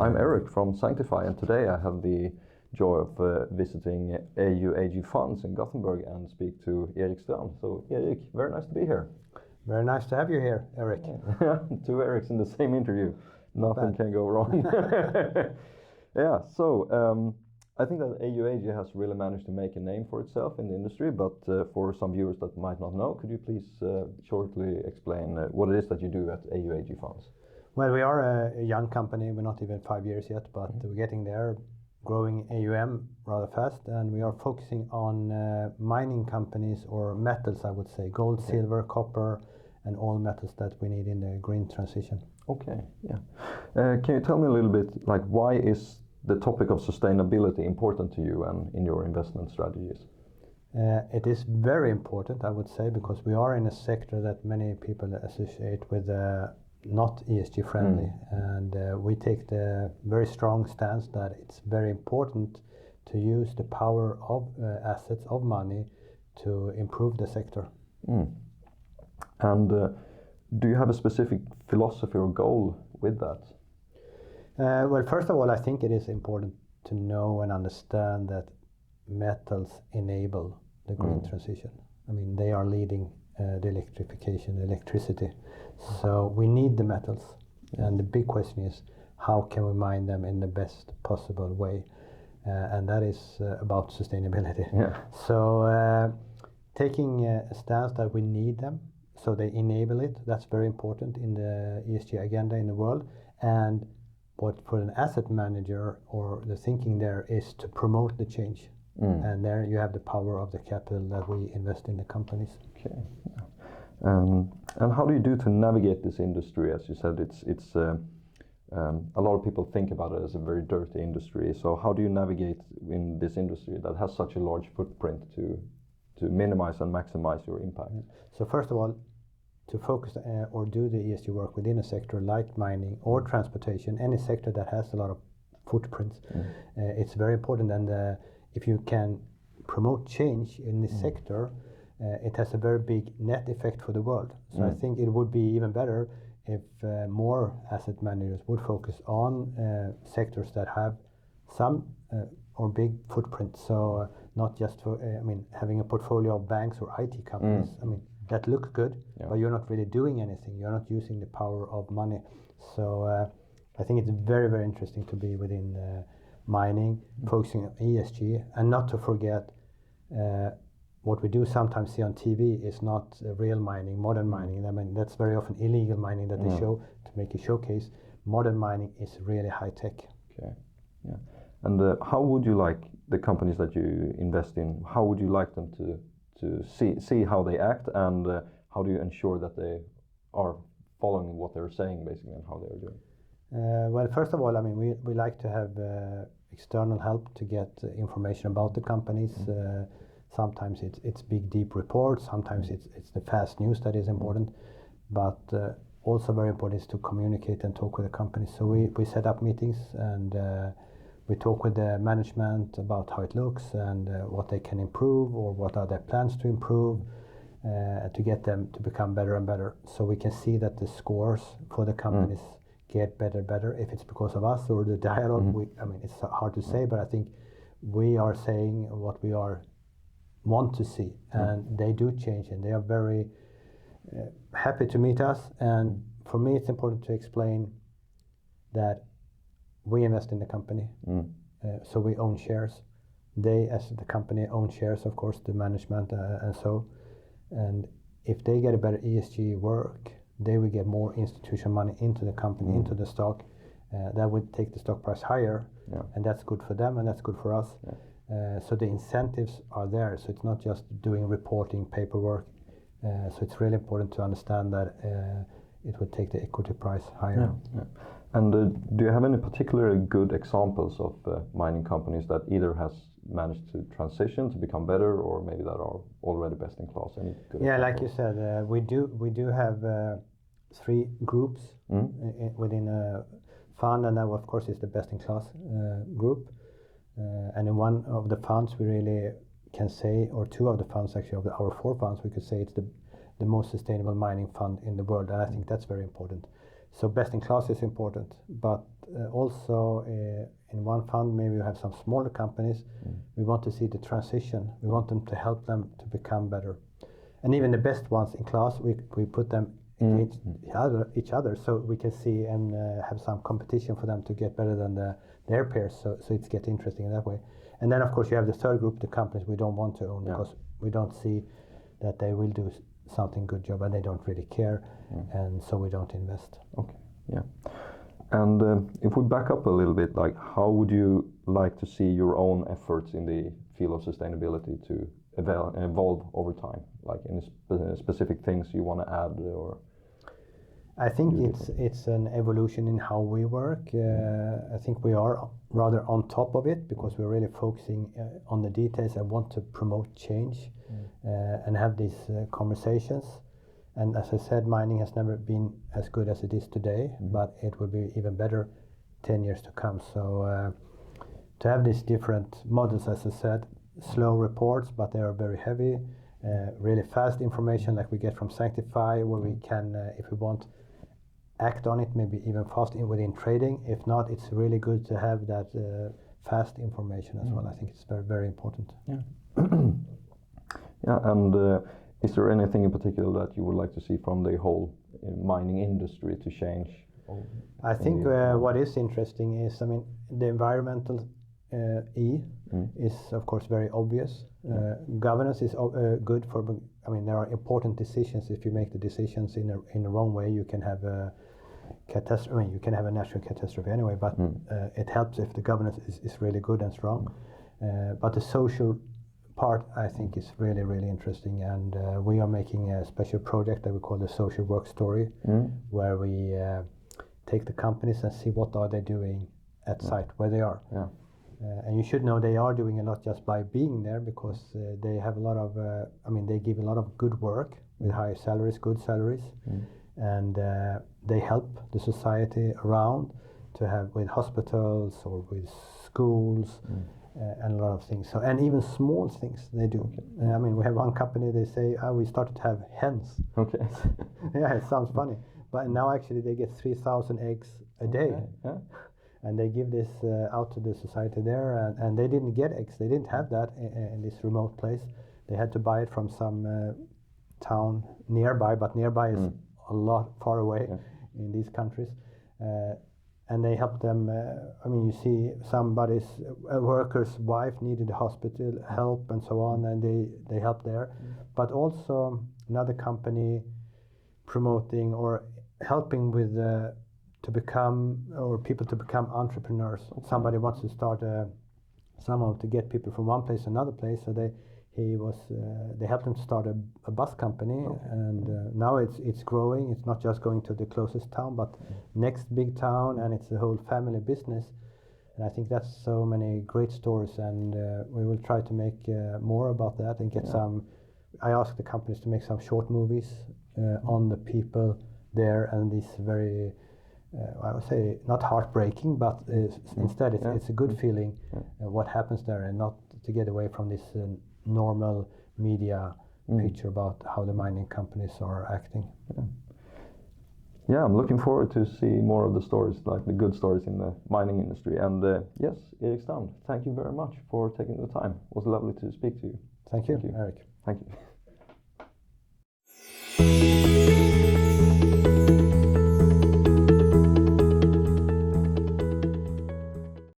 I'm Erik from Sanctify, and today I have the joy of visiting AuAg Funds in Gothenburg and speak to Erik Strand. So Erik, very nice to be here. Very nice to have you here, Erik. Two Eriks in the same interview. Nothing can go wrong. Yeah, so I think that AuAg has really managed to make a name for itself in the industry, but for some viewers that might not know, could you please shortly explain what it is that you do at AuAg Funds? Well, we are a young company. We're not even 5 years yet, but we're getting there, growing AUM rather fast, and we are focusing on mining companies or metals, I would say, gold, silver, copper, and all metals that we need in the green transition. Okay, yeah. Can you tell me a little bit, like, why is the topic of sustainability important to you and in your investment strategies? It is very important, I would say, because we are in a sector that many people associate with not ESG friendly, and we take the very strong stance that it's very important to use the power of assets, of money, to improve the sector. And do you have a specific philosophy or goal with that? Well, first of all, I think it is important to know and understand that metals enable the green transition. I mean, they are leading the electrification, electricity. So we need the metals. And the big question is, how can we mine them in the best possible way? And that is about sustainability. Yeah. So taking a stance that we need them, so they enable it, that's very important in the ESG agenda in the world. And what for an asset manager, or the thinking there, is to promote the change. And there you have the power of the capital that we invest in the companies. Okay. And how do you do to navigate this industry? As you said, it's a lot of people think about it as a very dirty industry. So how do you navigate in this industry that has such a large footprint to minimize and maximize your impact? So first of all, to focus or do the ESG work within a sector like mining or transportation, any sector that has a lot of footprints, it's very important. And if you can promote change in this sector, it has a very big net effect for the world. So I think it would be even better if more asset managers would focus on sectors that have some or big footprint. So not just for, having a portfolio of banks or IT companies. I mean, that looks good, but you're not really doing anything. You're not using the power of money. So I think it's very, very interesting to be within mining, focusing on ESG, and not to forget what we do sometimes see on TV is not real mining, modern mining. I mean, that's very often illegal mining that they show to make a showcase. Modern mining is really high tech. Okay, yeah. And how would you like the companies that you invest in, how would you like them to see how they act, and how do you ensure that they are following what they're saying, basically, and how they're doing? Well, first of all, I mean, we like to have external help to get information about the companies. Sometimes it's big, deep reports. Sometimes it's the fast news that is important. But also very important is to communicate and talk with the companies. So we set up meetings, and we talk with the management about how it looks and what they can improve, or what are their plans to improve, to get them to become better and better. So we can see that the scores for the companies get better. If it's because of us or the dialogue, it's hard to say, but I think we are saying what we want to see, and they do change, and they are very happy to meet us. And for me, it's important to explain that we invest in the company, so we own shares. They, as the company, own shares, of course, the management and so. And if they get a better ESG work, they will get more institutional money into the company, into the stock. That would take the stock price higher, and that's good for them, and that's good for us. So the incentives are there. So it's not just doing reporting paperwork. So it's really important to understand that it would take the equity price higher. And do you have any particularly good examples of mining companies that either has managed to transition to become better, or maybe that are already best in class? Any good examples? Like you said, we do have 3 groups within a fund, and that of course is the best in class group. And in one of the funds we really can say, or 2 of the funds actually, of our 4 funds, we could say it's the most sustainable mining fund in the world, and I think that's very important. So best in class is important, but also in one fund, maybe we have some smaller companies. We want to see the transition. We want them to help them to become better. And even the best ones in class, we put them against each other, so we can see and have some competition for them to get better than their peers. So it's get interesting in that way. And then of course you have the third group, the companies we don't want to own because we don't see that they will do something good job and they don't really care, and so we don't invest. Okay, yeah. And if we back up a little bit, like how would you like to see your own efforts in the field of sustainability to evolve over time? Like any specific things you want to add, or? I think it's an evolution in how we work. I think we are rather on top of it because we're really focusing on the details and want to promote change and have these conversations. And as I said, mining has never been as good as it is today, but it will be even better 10 years to come. So to have these different models, as I said, slow reports, but they are very heavy, really fast information like we get from Sanctify, where we can, if we want, act on it, maybe even fast within trading. If not, it's really good to have that fast information as well. I think it's very, very important. Yeah. Yeah, and is there anything in particular that you would like to see from the whole mining industry to change? I think what is interesting is, I mean, the environmental is of course very obvious. Governance is good for, I mean, there are important decisions. If you make the decisions in the wrong way, you can have a catastrophe. I mean, you can have a natural catastrophe anyway, but it helps if the governance is really good and strong. But the social part, I think, is really, really interesting, and we are making a special project that we call the social work story, where we take the companies and see what are they doing at site where they are. And you should know they are doing a lot just by being there, because they have a lot of, I mean, they give a lot of good work with high salaries, good salaries, and they help the society around to have with hospitals or with schools and a lot of things. So, and even small things they do. I mean, we have one company, they say, we started to have hens. Okay. Yeah, it sounds funny. But now actually they get 3,000 eggs a day. Yeah. And they give this out to the society there, and they didn't get eggs. They didn't have that in this remote place. They had to buy it from some town nearby, but nearby is a lot far away in these countries. And they help them. I mean, you see somebody's a worker's wife needed hospital help and so on, and they help there. But also another company promoting or helping with to become, or people to become entrepreneurs. Somebody wants to start somehow to get people from one place to another place. So they helped him to start a bus company, and now it's growing. It's not just going to the closest town, but next big town, and it's a whole family business. And I think that's so many great stories, and we will try to make more about that and get some. I asked the companies to make some short movies on the people there, and these very I would say not heartbreaking, but instead it's a good feeling what happens there, and not to get away from this normal media picture about how the mining companies are acting. Yeah, I'm looking forward to see more of the stories, like the good stories in the mining industry. And yes, Erik, thank you very much for taking the time. It was lovely to speak to you. Thank you, Erik. Thank you.